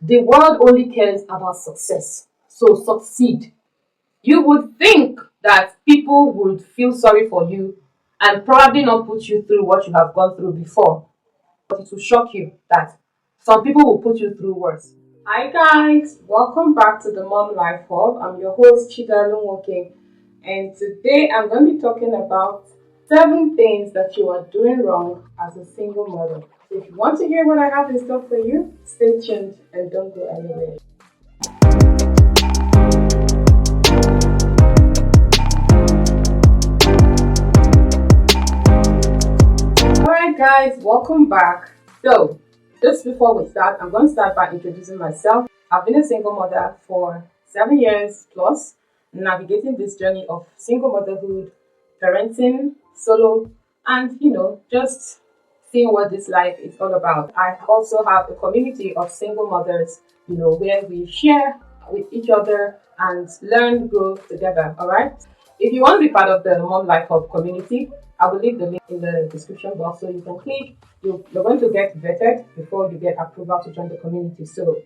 The world only cares about success. So succeed. You would think that people would feel sorry for you and probably not put you through what you have gone through before. But it will shock you that some people will put you through worse. Hi guys, welcome back to the Mom Life Hub. I'm your host Chidalu Woking, and today I'm going to be talking about 7 things that you are doing wrong as a single mother. So if you want to hear what I have in store for you, stay tuned and don't go anywhere. Alright guys, welcome back. So, just before we start, I'm going to start by introducing myself. I've been a single mother for 7 years plus, navigating this journey of single motherhood, parenting, solo, and just seeing what this life is all about. I also have a community of single mothers, where we share with each other and learn, grow together. Alright? If you want to be part of the Mom Life Hub community, I will leave the link in the description box so you can click. You're going to get vetted before you get approval to join the community. So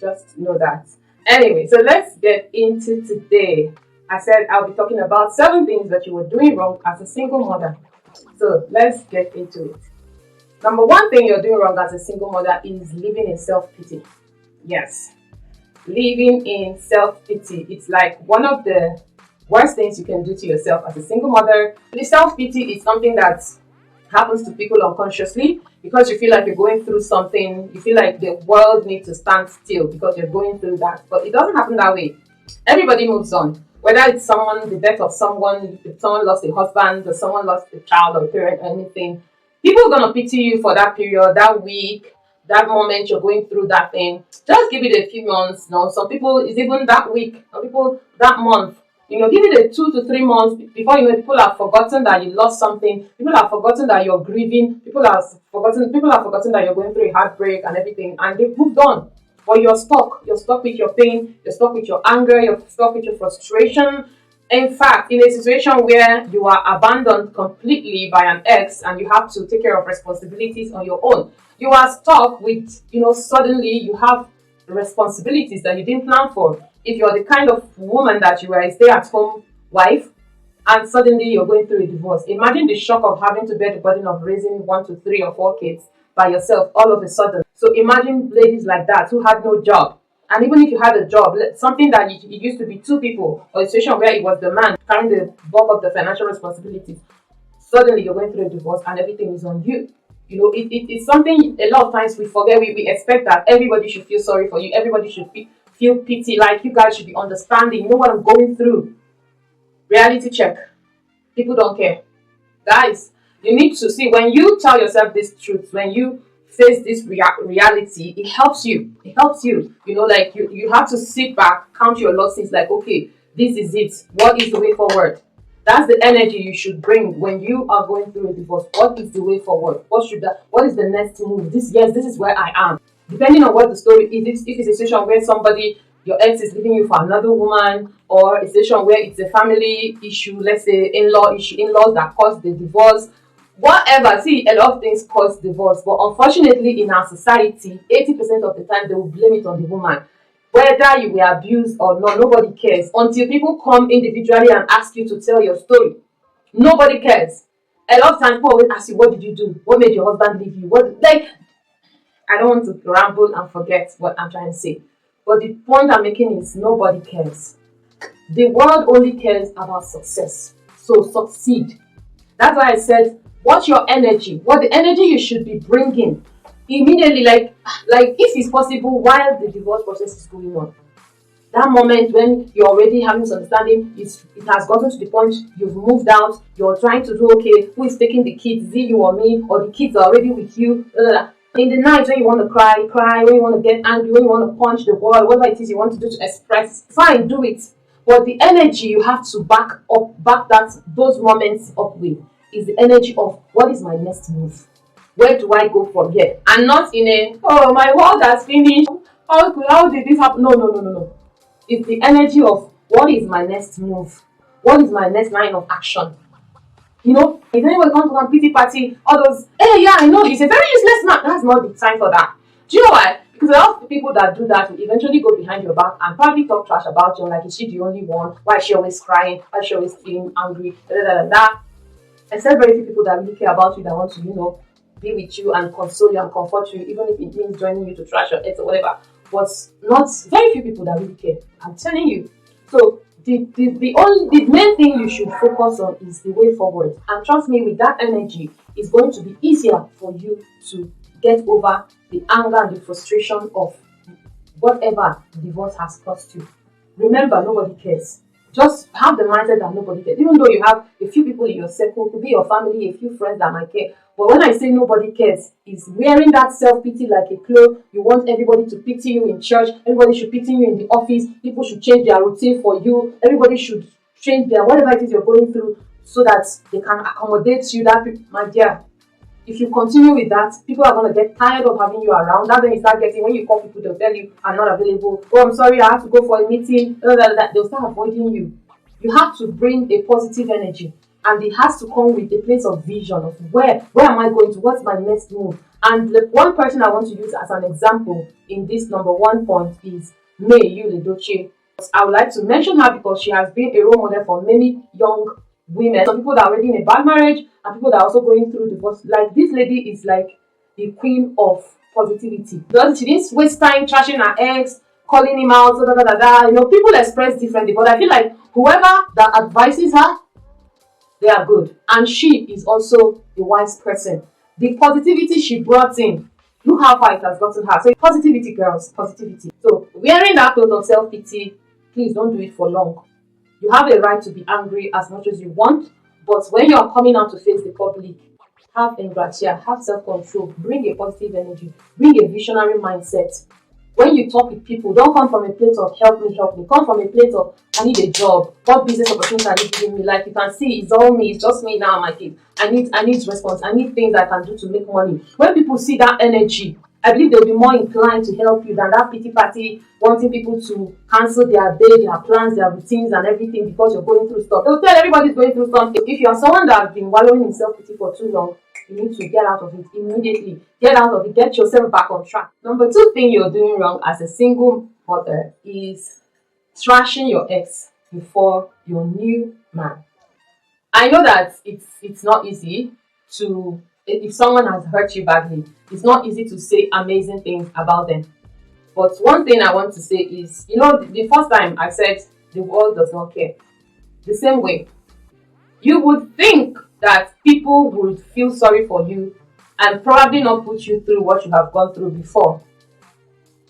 just know that. Anyway, so let's get into today. I said I'll be talking about 7 things that you were doing wrong as a single mother. So let's get into it. Number 1 thing you're doing wrong as a single mother is living in self-pity. Yes, living in self-pity. It's like one of the worst things you can do to yourself as a single mother. The self-pity is something that happens to people unconsciously because you feel like you're going through something. You feel like the world needs to stand still because you're going through that. But it doesn't happen that way. Everybody moves on. Whether it's the death of someone, if someone lost a husband, or someone lost a child or a parent or anything, people are going to pity you for that period, that week, that moment you're going through that thing. Just give it a few months. Some people, it's even that week. Some people, that month. Give it a 2 to 3 months before people have forgotten that you lost something. People have forgotten that you're grieving. People have forgotten that you're going through a heartbreak and everything, and they've moved on. But you're stuck. You're stuck with your pain. You're stuck with your anger. You're stuck with your frustration. In fact, in a situation where you are abandoned completely by an ex and you have to take care of responsibilities on your own, you are stuck with, suddenly you have responsibilities that you didn't plan for. If you're the kind of woman that you are a stay-at-home wife and suddenly you're going through a divorce, imagine the shock of having to bear the burden of raising 1 to 3 or 4 kids by yourself all of a sudden. So imagine ladies like that who had no job. And even if you had a job, something that it used to be 2 people, or a situation where it was the man carrying the bulk of the financial responsibilities, suddenly you're going through a divorce and everything is on you. It's something a lot of times we forget. We expect that everybody should feel sorry for you. Everybody should feel pity, like you guys should be understanding. You know what I'm going through. Reality check. People don't care. Guys, you need to see, when you tell yourself this truth, when you face this reality, it helps you. It helps you. You have to sit back, count your losses, like, okay, this is it. What is the way forward? That's the energy you should bring when you are going through a divorce. What is the way forward? What is the next move? This is where I am. Depending on what the story is, if it's a situation where your ex is leaving you for another woman, or a situation where it's a family issue, let's say in-laws that caused the divorce, whatever. See, a lot of things cause divorce, but unfortunately in our society, 80% of the time they will blame it on the woman. Whether you were abused or not, nobody cares until people come individually and ask you to tell your story. Nobody cares. A lot of times people always ask you, what did you do? What made your husband leave you? I don't want to ramble and forget what I'm trying to say. But the point I'm making is nobody cares. The world only cares about success. So succeed. That's why I said, what's your energy? What the energy you should be bringing immediately, like if it's possible, while the divorce process is going on. That moment when you're already having this understanding, it has gotten to the point you've moved out, you're trying to do, okay, who is taking the kids? Is it you or me? Or the kids are already with you? In the night when you want to cry, when you want to get angry, when you want to punch the wall, whatever it is you want to do to express, fine, do it. But the energy you have to back those moments up with is the energy of, what is my next move? Where do I go from here? And not in a, oh, my world has finished. How did this happen? No. It's the energy of, what is my next move? What is my next line of action? If anybody comes to a pity party, all those, hey, yeah, I know, he's a very useless man. That's not the time for that. Do you know why? Because a lot of people that do that will eventually go behind your back and probably talk trash about you. Like, is she the only one? Why is she always crying? Why is she always feeling angry? Da, da, da, da, da. Except very few people that really care about you, that want to, be with you and console you and comfort you, even if it means joining you to trash your ex or whatever. But not very few people that really care. I'm telling you. So the main thing you should focus on is the way forward. And trust me, with that energy, it's going to be easier for you to get over the anger and the frustration of whatever divorce has cost you. Remember, nobody cares. Just have the mindset that nobody cares. Even though you have a few people in your circle, could be your family, a few friends that might care. But when I say nobody cares, is wearing that self-pity like a cloak. You want everybody to pity you in church. Everybody should pity you in the office. People should change their routine for you. Everybody should change their whatever it is you're going through so that they can accommodate you. That, my dear, if you continue with that, people are going to get tired of having you around. That's when you start getting, when you call people, they'll tell you, I'm not available. Oh, I'm sorry, I have to go for a meeting. They'll start avoiding you. You have to bring a positive energy. And it has to come with a place of vision of where am I going to? What's my next move? And the one person I want to use as an example in this number 1 point is May Yuledoche. I would like to mention her because she has been a role model for many young women. Some people that are already in a bad marriage and people that are also going through divorce. Like, this lady is like the queen of positivity. She didn't waste time trashing her ex, calling him out, people express differently, but I feel like whoever that advises her, they are good. And she is also a wise person. The positivity she brought in, look how far it has gotten her. So positivity, girls, positivity. So wearing that cloth of self-pity, please don't do it for long. You have a right to be angry as much as you want, but when you are coming out to face the public, have engratia, have self-control, bring a positive energy, bring a visionary mindset. When you talk with people, don't come from a place of help me. Come from a place of, I need a job. What business opportunity are you giving me? Like, you can see, it's all me. It's just me now, my kid. I need response. I need things I can do to make money. When people see that energy, I believe they'll be more inclined to help you than that pity party wanting people to cancel their day, their plans, their routines and everything because you're going through stuff. They'll tell everybody's going through something. If you're someone that has been wallowing in self-pity for too long, you need to get out of it immediately. Get out of it. Get yourself back on track. Number 2 thing you're doing wrong as a single mother is trashing your ex before your new man. I know that it's not easy to, if someone has hurt you badly, it's not easy to say amazing things about them. But one thing I want to say is, the first time I said the world does not care. The same way, you would think that people would feel sorry for you and probably not put you through what you have gone through before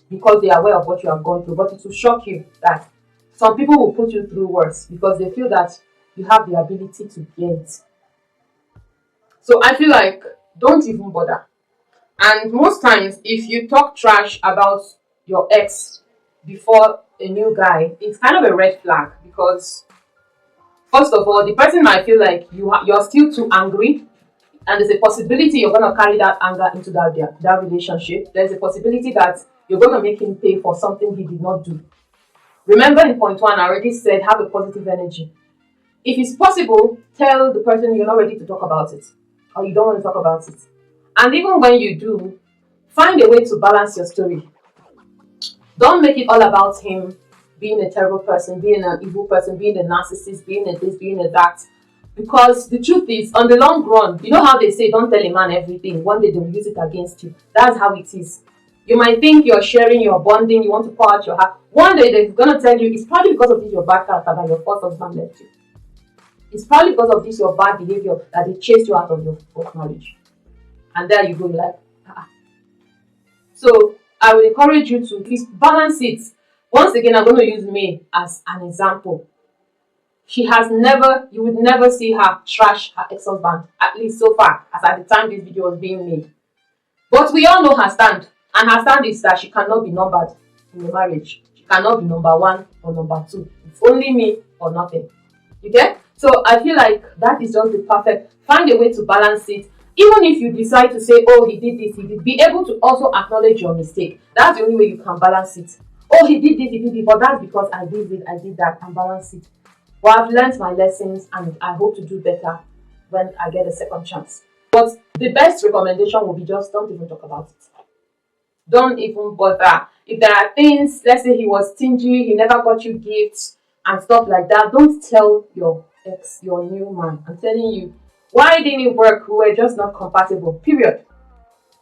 because they are aware of what you have gone through. But it will shock you that some people will put you through worse because they feel that you have the ability to bear it. So I feel like, don't even bother. And most times, if you talk trash about your ex before a new guy, it's kind of a red flag because, first of all, the person might feel like you're still too angry, and there's a possibility you're going to carry that anger into that relationship. There's a possibility that you're going to make him pay for something he did not do. Remember, in point 1, I already said have a positive energy. If it's possible, tell the person you're not ready to talk about it or you don't want to talk about it. And even when you do, find a way to balance your story. Don't make it all about him being a terrible person, being an evil person, being a narcissist, being a this, being a that. Because the truth is, on the long run, you know how they say, don't tell a man everything. One day they will use it against you. That's how it is. You might think you're sharing, you're bonding, you want to pour out your heart. One day they're going to tell you, it's probably because of this your bad character that your first husband left you. It's probably because of this your bad behavior that they chased you out of your first marriage. And there you go, like, So I would encourage you to please balance it. Once again, I'm going to use May as an example. You would never see her trash her ex-husband, at least so far, as at the time this video was being made. But we all know her stand. And her stand is that she cannot be numbered in a marriage. She cannot be number 1 or number 2. It's only me or nothing. You get? So I feel like that is just the perfect. Find a way to balance it. Even if you decide to say, oh, he did this, he did, be able to also acknowledge your mistake. That's the only way you can balance it. Oh, he did this, he did it, but that's because I did it, I did that, and balance it. Well, I've learned my lessons and I hope to do better when I get a second chance. But the best recommendation will be just don't even talk about it. Don't even bother. If there are things, let's say he was stingy, he never got you gifts and stuff like that, don't tell your ex, your new man. I'm telling you, why didn't it work? We were just not compatible. Period.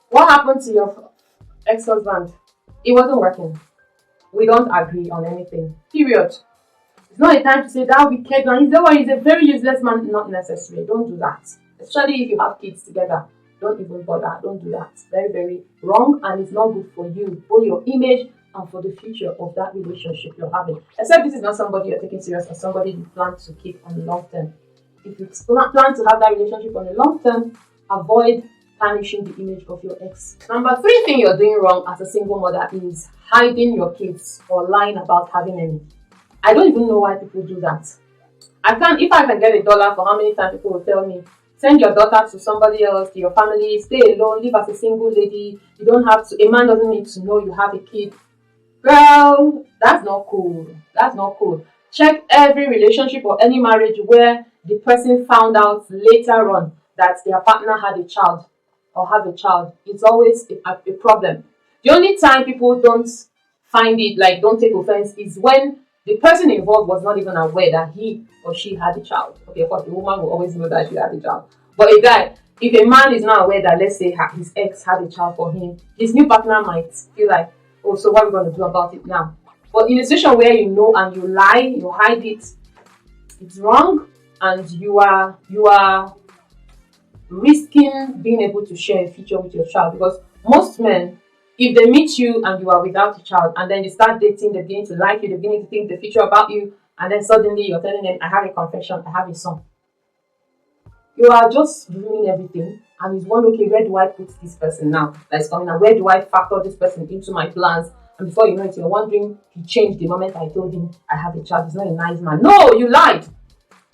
What happened to your ex-husband? It wasn't working. We don't agree on anything. Period. It's not a time to say that wicked man. He's a very useless man. Not necessary. Don't do that. Especially if you have kids together. Don't even bother. Don't do that. Very, very wrong, and it's not good for you, for your image and for the future of that relationship you're having. Except this is not somebody you're taking serious or somebody you plan to keep on the long term. If you plan to have that relationship on the long term, avoid tarnishing the image of your ex. Number 3 thing you're doing wrong as a single mother is hiding your kids or lying about having any. I don't even know why people do that. If I can get $1 for how many times people will tell me, send your daughter to somebody else, to your family, stay alone, live as a single lady. You don't have to, a man doesn't need to know you have a kid. Girl, that's not cool. That's not cool. Check every relationship or any marriage where the person found out later on that their partner had a child or have a child. It's always a problem. The only time people don't find it, like don't take offense, is when the person involved was not even aware that he or she had a child. Okay, of course, the woman will always know that she had a child. But a guy, if a man is not aware that, let's say, his ex had a child for him, his new partner might feel like, oh, so what are we going to do about it now? But in a situation where you know and you lie, you hide it, it's wrong, and you are risking being able to share a future with your child. Because most men, if they meet you and you are without a child, and then you start dating, they begin to like you, they begin to think the future about you, and then suddenly you're telling them, I have a confession, I have a son. You are just ruining everything, and it's one, okay, where do I put this person now that's coming, and where do I factor this person into my plans? And before you know it, you're wondering, he changed the moment I told him I have a child. He's not a nice man. No, you lied.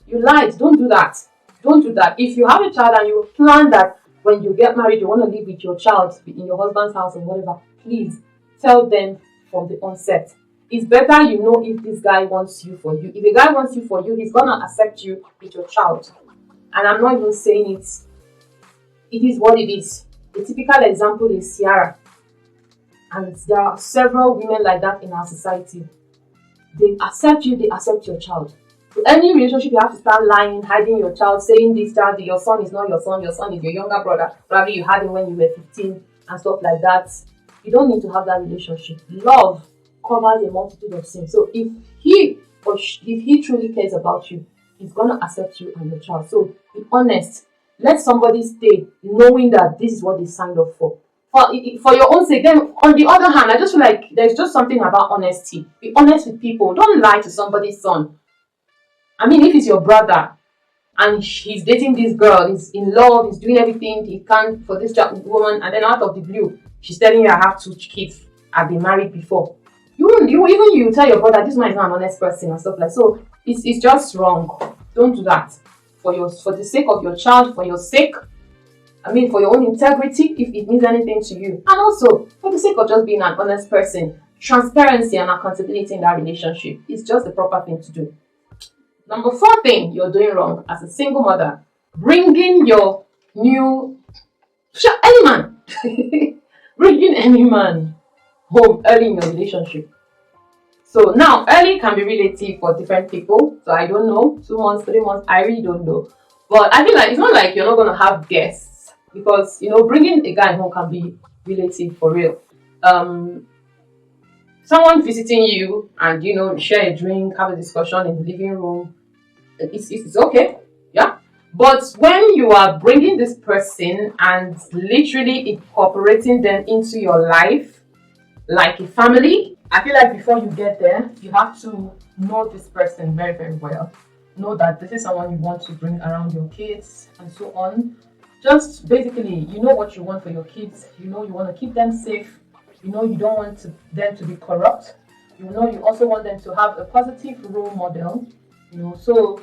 You lied. Don't do that. Don't do that. If you have a child and you plan that when you get married, you want to live with your child in your husband's house or whatever, please tell them from the onset. It's better you know if this guy wants you for you. If a guy wants you for you, he's going to accept you with your child. And I'm not even saying it. It is what it is. A typical example is Ciara. And there are several women like that in our society. They accept you, they accept your child. So any relationship, you have to start lying, hiding your child, saying this child, your son is not your son is your younger brother. Probably you had him when you were 15 and stuff like that. You don't need to have that relationship. Love covers a multitude of sins. So if he truly cares about you, he's gonna accept you and your child. So be honest. Let somebody stay knowing that this is what they signed up for. For your own sake. Then on the other hand, I just feel like there's just something about honesty. Be honest with people. Don't lie to somebody's son. I mean, if it's your brother and he's dating this girl, he's in love, he's doing everything he can for this woman, and then out of the blue, she's telling you I have 2 kids, I've been married before. You tell your brother this man is not an honest person and stuff like so. It's just wrong. Don't do that. For the sake of your child, for your sake, for your own integrity, if it means anything to you, and also for the sake of just being an honest person, transparency and accountability in that relationship is just the proper thing to do. Number 4 thing you're doing wrong as a single mother, bringing your any man, bringing any man home early in your relationship. So now, early can be relative for different people. So I don't know, 2 months, 3 months, I really don't know. But I feel like it's not like you're not going to have guests because, bringing a guy home can be relative for real. Someone visiting you and, share a drink, have a discussion in the living room, it's okay. Yeah. But when you are bringing this person and literally incorporating them into your life like a family, I feel like before you get there, you have to know this person very, very well. Know that this is someone you want to bring around your kids and so on. Just basically, you know what you want for your kids. You know you want to keep them safe. You know you don't want them to be corrupt. You know you also want them to have a positive role model. So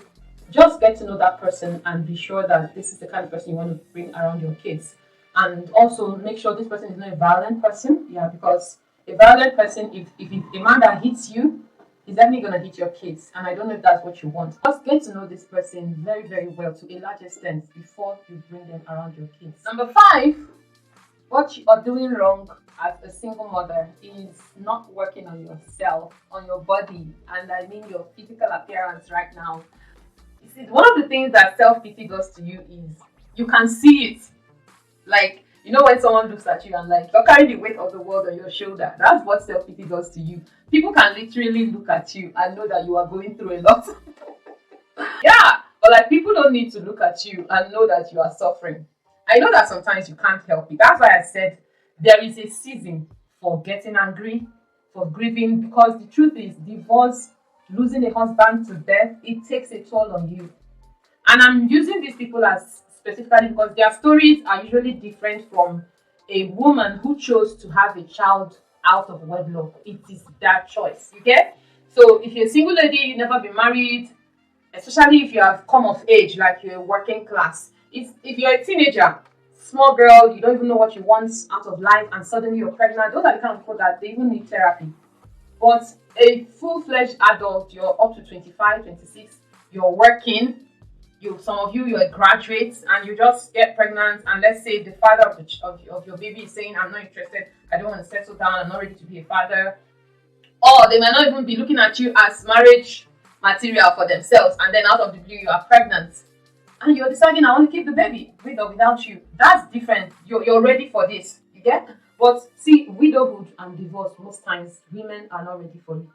just get to know that person and be sure that this is the kind of person you want to bring around your kids. And also make sure this person is not a violent person. Yeah, because a violent person, if a man that hits you, is definitely going to hit your kids. And I don't know if that's what you want. Just get to know this person very, very well to a large extent before you bring them around your kids. Number 5, what you are doing wrong as a single mother is not working on yourself, on your body, and I mean your physical appearance right now. You see, one of the things that self-pity does to you is you can see it. Like, you know, when someone looks at you and like you're carrying the weight of the world on your shoulder, that's what self-pity does to you. People can literally look at you and know that you are going through a lot. Yeah, but like people don't need to look at you and know that you are suffering. I know that sometimes you can't help it. That's why I said there is a season for getting angry, for grieving, because the truth is, divorce, losing a husband to death, it takes a toll on you. And I'm using these people as specifically because their stories are usually different from a woman who chose to have a child out of wedlock. It is their choice. You get? So if you're a single lady, you never been married, especially if you have come of age, like you're working class. If you're a teenager, small girl, you don't even know what you want out of life, and suddenly you're pregnant, those are the kind of people that they even need therapy. But a full-fledged adult, you're up to 25, 26, you're working, some of you, you're a graduate, and you just get pregnant, and let's say the father of your baby is saying, I'm not interested, I don't want to settle down, I'm not ready to be a father. Or they might not even be looking at you as marriage material for themselves, and then out of the blue you are pregnant and you're deciding I want to keep the baby with or without you. That's different. You're ready for this, you get? But see, widowhood and divorce, most times women are not ready for it.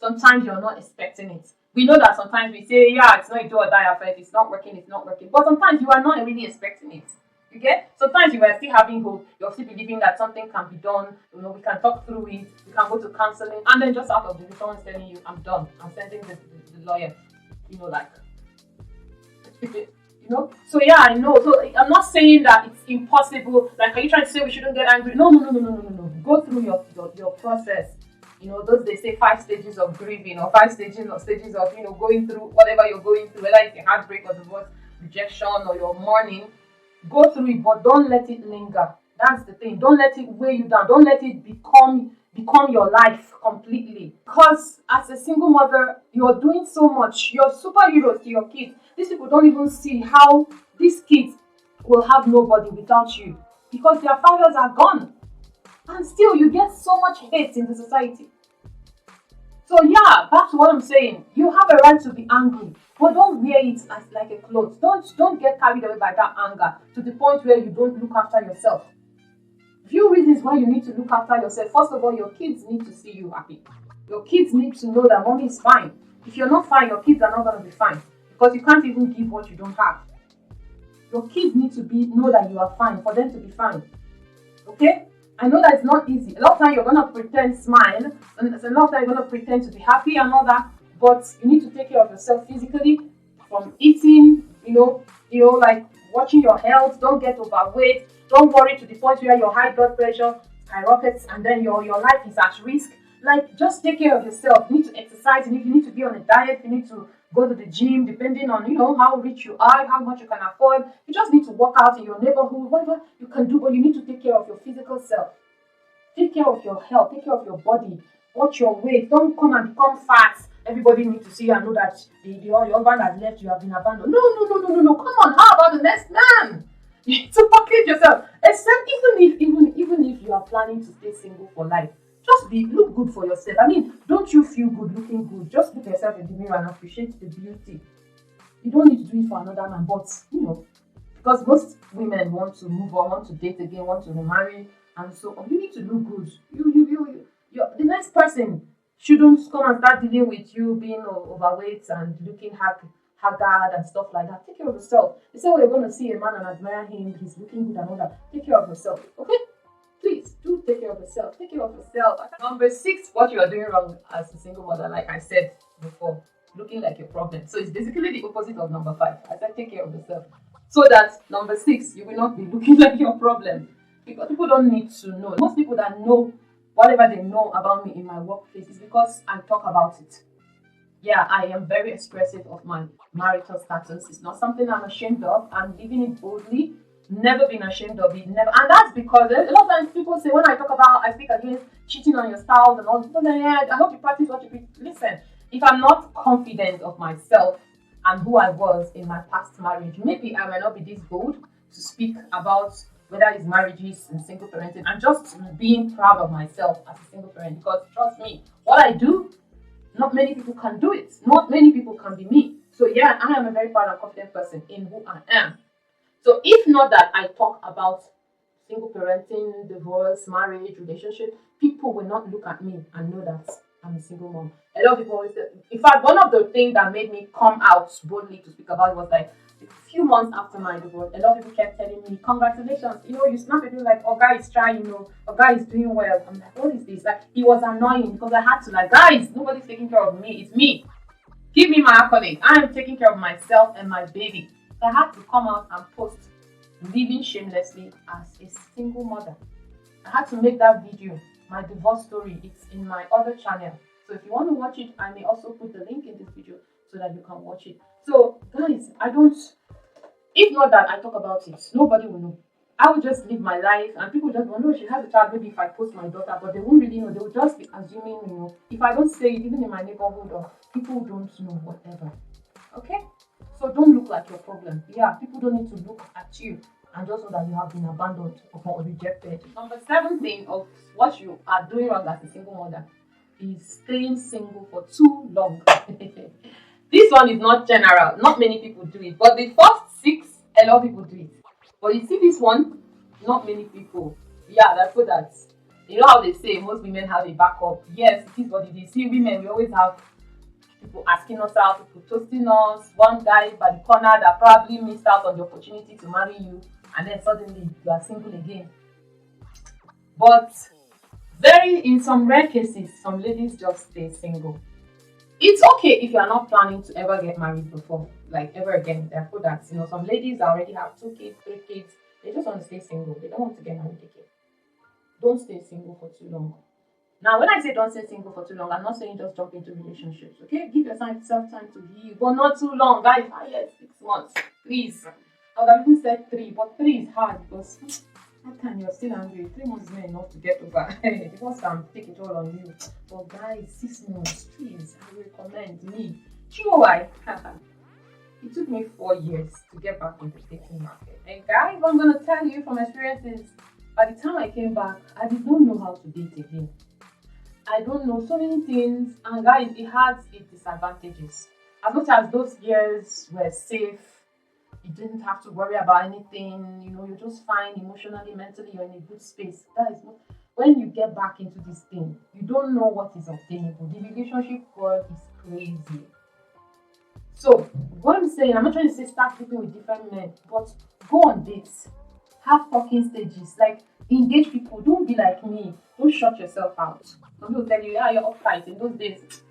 Sometimes you're not expecting it. We know that sometimes we say, yeah, it's not a do or die affair, if it's not working, it's not working, but sometimes you are not really expecting it. You get? Sometimes you are still having hope. You're still believing that something can be done. You know, we can talk through it. We can go to counseling. And then just out of the blue, someone's telling you, I'm done. I'm sending the lawyer. You know, like, you know? So yeah, I know. So I'm not saying that it's impossible. Like, are you trying to say we shouldn't get angry? No. Go through your process. You know, those they say 5 stages of grieving or 5 stages of, you know, going through whatever you're going through, whether it's a heartbreak or divorce, rejection or your mourning. Go through it, but don't let it linger. That's the thing. Don't let it weigh you down. Don't let it become your life completely. Because as a single mother, you're doing so much. You're superheroes to your kids. These people don't even see how these kids will have nobody without you because their fathers are gone. And still, you get so much hate in the society. So yeah, back to what I'm saying. You have a right to be angry, but don't wear it as like a cloth. Don't get carried away by that anger to the point where you don't look after yourself. Few reasons why you need to look after yourself. First of all, your kids need to see you happy. Your kids need to know that mommy is fine. If you're not fine, your kids are not going to be fine because you can't even give what you don't have. Your kids need to know that you are fine for them to be fine. Okay? I know that it's not easy. A lot of time you're gonna pretend smile, and a lot of time you're gonna pretend to be happy and all that. But you need to take care of yourself physically, from eating, like watching your health. Don't get overweight. Don't worry to the point where your high blood pressure skyrockets and then your life is at risk. Like, just take care of yourself. You need to exercise. You need to be on a diet. You need to go to the gym, depending on, how rich you are, how much you can afford. You just need to work out in your neighborhood, whatever you can do, but you need to take care of your physical self. Take care of your health. Take care of your body. Watch your weight. Don't come and become fat. Everybody needs to see and know that your husband has left, you have been abandoned. No. Come on, how about the next man? You need to package yourself. Except even if you are planning to stay single for life. Just look good for yourself. I mean, don't you feel good looking good? Just look at yourself in the mirror and appreciate the beauty. You don't need to do it for another man, but because most women want to move on, want to date again, want to remarry, and so on. You need to look good. You're the next person shouldn't come and start dealing with you being overweight and looking haggard and stuff like that. Take care of yourself. The same way you're going to see a man and admire him, he's looking good and all that. Take care of yourself, okay? Please do take care of yourself. Take care of yourself. Number 6, what you are doing wrong as a single mother, like I said before, looking like a problem. So it's basically the opposite of number 5. I said take care of yourself. So that number 6, you will not be looking like your problem. Because people don't need to know. Most people that know whatever they know about me in my workplace is because I talk about it. Yeah, I am very expressive of my marital status. It's not something I'm ashamed of. I'm living it boldly. Never been ashamed of it. Never. And that's because a lot of times people say, when I talk about, I speak against cheating on your spouse and all, people say, yeah, I hope you practice what you preach. Listen, if I'm not confident of myself and who I was in my past marriage, maybe I might not be this bold to speak about whether it's marriages and single parenting, and just being proud of myself as a single parent. Because trust me, what I do, not many people can do it. Not many people can be me. So yeah, I am a very proud and confident person in who I am. So if not that I talk about single parenting, divorce, marriage, relationship, people will not look at me and know that I'm a single mom. A lot of people always say, in fact, one of the things that made me come out boldly to speak about it was like a few months after my divorce, a lot of people kept telling me, congratulations, you snap at me like, oh, guy is trying, oh, guy is doing well. I'm like, what is this? Like, it was annoying because I had to, like, guys, nobody's taking care of me. It's me. Give me my accolade. I am taking care of myself and my baby. So I had to come out and post living shamelessly as a single mother. I had to make that video, my divorce story. It's in my other channel. So if you want to watch it, I may also put the link in this video so that you can watch it. So guys, if not that I talk about it, nobody will know. I will just live my life and people just wonder, she has a child, maybe if I post my daughter, but they won't really know. They will just be assuming, if I don't say it, even in my neighborhood, or people don't know whatever. Okay? So don't look like your problem. Yeah, people don't need to look at you and just know that you have been abandoned or rejected. Number 7 thing of what you are doing wrong as a single mother is staying single for too long. This one is not general. Not many people do it. But the first 6, a lot of people do it. But you see this one, not many people. Yeah, that's what that's. You know how they say most women have a backup. Yes, it is what it is. See, women, we always have people asking us out, people toasting us, one guy by the corner that probably missed out on the opportunity to marry you, and then suddenly you are single again. But in some rare cases, some ladies just stay single. It's okay if you are not planning to ever get married before, like ever again. Therefore, that some ladies already have 2 kids, 3 kids. They just want to stay single. They don't want to get married again. Don't stay single for too long. Now, when I say don't stay single for too long, I'm not saying just jump into relationships. Okay, give yourself time to heal, but not too long, guys. 5 years, 6 months, please. I would have even said 3, but 3 is hard because that time you're still angry. 3 months is not enough to get over. Because can take it all on you. But guys, 6 months, please, I recommend me. Do you know why? It took me 4 years to get back into the dating market. And guys, I'm gonna tell you from experiences, by the time I came back, I did not know how to date again. I don't know so many things, and guys, it has its disadvantages. As much as those years were safe, you didn't have to worry about anything, you're just fine emotionally, mentally, you're in a good space. That is what, when you get back into this thing, you don't know what is obtainable. The relationship world is crazy. So, what I'm saying, I'm not trying to say start sleeping with different men, but go on dates, have talking stages, like engage people. Don't be like me. Don't shut yourself out. Some people tell you, you're uptight. In those days,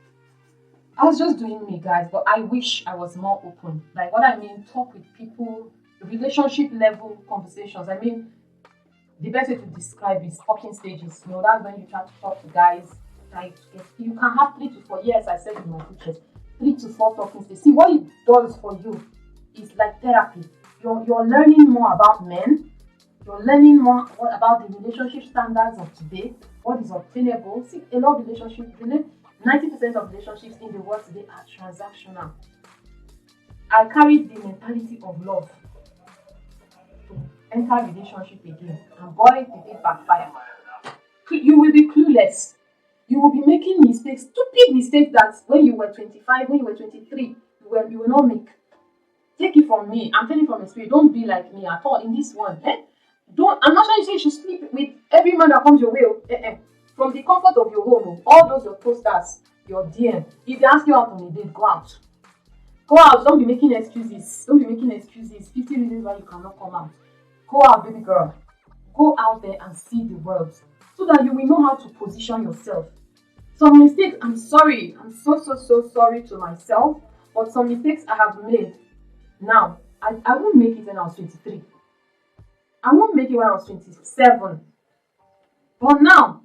I was just doing me, guys, but I wish I was more open. Like, what I mean, talk with people, relationship level conversations. I mean, the best way to describe is talking stages. That's when you try to talk to guys. Like, you can have 3 to 4 years, I said in my pictures, 3 to 4 talking stages. See, what it does for you is like therapy. You're learning more about men. You're learning more about the relationship standards of today, what is obtainable. See, a lot of relationships, 90% of relationships in the world today are transactional. I carried the mentality of love to enter a relationship again, and boy, did it backfire. You will be clueless. You will be making mistakes, stupid mistakes that when you were 25, when you were 23, you will not make. Take it from me. I'm telling you from experience. Don't be like me at all in this one. I'm not trying to say you should sleep with every man that comes your way. From the comfort of your home, all those your posters, your DM. If they ask you out on a date, go out. Go out. Don't be making excuses. 50 reasons why you cannot come out. Go out, baby girl. Go out there and see the world, so that you will know how to position yourself. Some mistakes, I'm sorry. I'm so sorry to myself. But some mistakes I have made. Now, I won't make it when I was 23. I won't make it when I was 27. But now,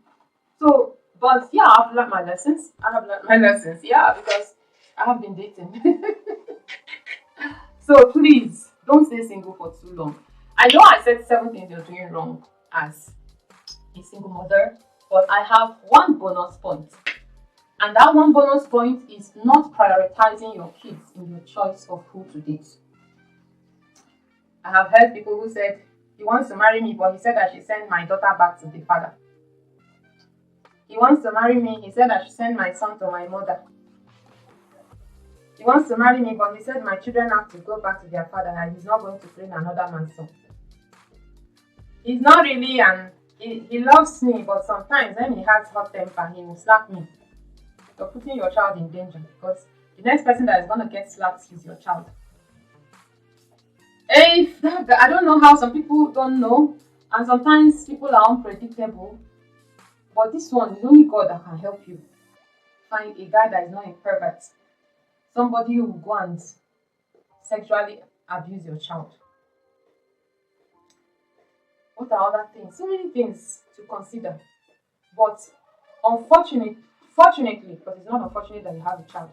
but yeah, I've learned my lessons. Yeah, because I have been dating. So please, don't stay single for too long. I know I said 7 things you're doing wrong as a single mother, but I have one bonus point. And that one bonus point is not prioritizing your kids in your choice of who to date. I have heard people who said, He wants to marry me, but he said I should send my daughter back to the father. He wants to marry me, he said I should send my son to my mother. He wants to marry me, but he said my children have to go back to their father and he's not going to bring another man's son. He's not really he loves me, but sometimes when he has hot temper, he will slap me. You're putting your child in danger because the next person that is going to get slapped is your child. I don't know how some people don't know, and sometimes people are unpredictable, but this one is only God that can help you find a guy that is not a pervert, somebody who will go and sexually abuse your child. What are other things? So many things to consider, but fortunately, because it's not unfortunate that you have a child,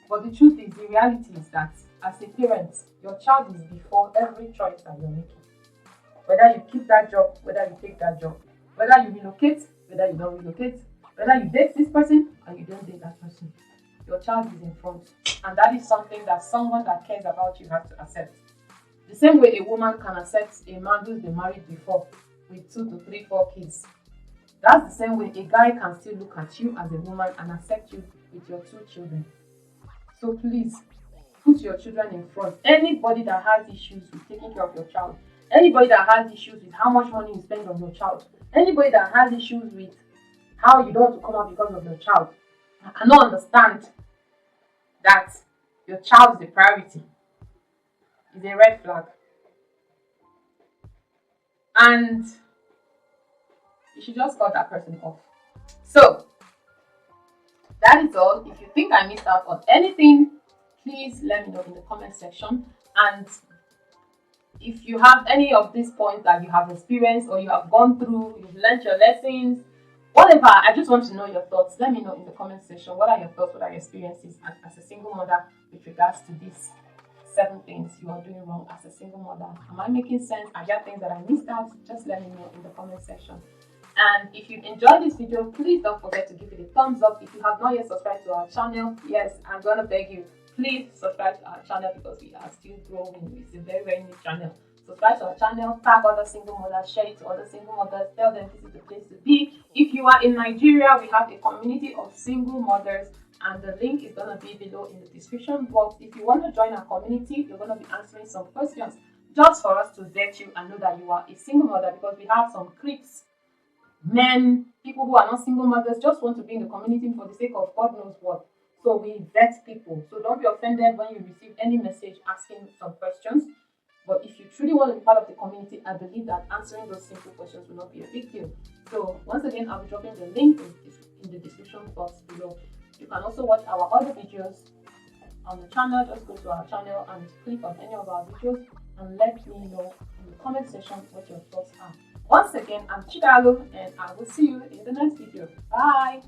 but the truth is, the reality is that as a parent, your child is before every choice that you're making. Whether you keep that job, whether you take that job, whether you relocate, whether you don't relocate, whether you date this person or you don't date that person, your child is in front. And that is something that someone that cares about you has to accept. The same way a woman can accept a man who's been married before with 2 to 3, 4 kids. That's the same way a guy can still look at you as a woman and accept you with your 2 children. So please, put your children in front. Anybody that has issues with taking care of your child, anybody that has issues with how much money you spend on your child, anybody that has issues with how you don't want to come out because of your child, I cannot understand that your child is a priority. It's a red flag. And you should just cut that person off. So, that is all. If you think I missed out on anything, please let me know in the comment section. And if you have any of these points that you have experienced or you have gone through, you've learned your lessons, whatever, I just want to know your thoughts. Let me know in the comment section. What are your thoughts? What are your experiences as a single mother with regards to these 7 things you are doing wrong as a single mother? Am I making sense? Are there things that I missed out? Just let me know in the comment section. And if you enjoyed this video, please don't forget to give it a thumbs up. If you have not yet subscribed to our channel, yes, I'm going to beg you, please subscribe to our channel because we are still growing. It's a very, very new channel. Subscribe to our channel, tag other single mothers, share it to other single mothers, tell them this is the place to be. If you are in Nigeria, we have a community of single mothers and the link is going to be below in the description box. If you want to join our community, you're going to be answering some questions just for us to vet you and know that you are a single mother, because we have some creeps, men, people who are not single mothers, just want to be in the community for the sake of God knows what. So we vet people. So don't be offended when you receive any message asking some questions. But if you truly want to be part of the community, I believe that answering those simple questions will not be a big deal. So once again, I'll be dropping the link in the description box below. You can also watch our other videos on the channel. Just go to our channel and click on any of our videos and let me know in the comment section what your thoughts are. Once again, I'm Chidalo and I will see you in the next video. Bye!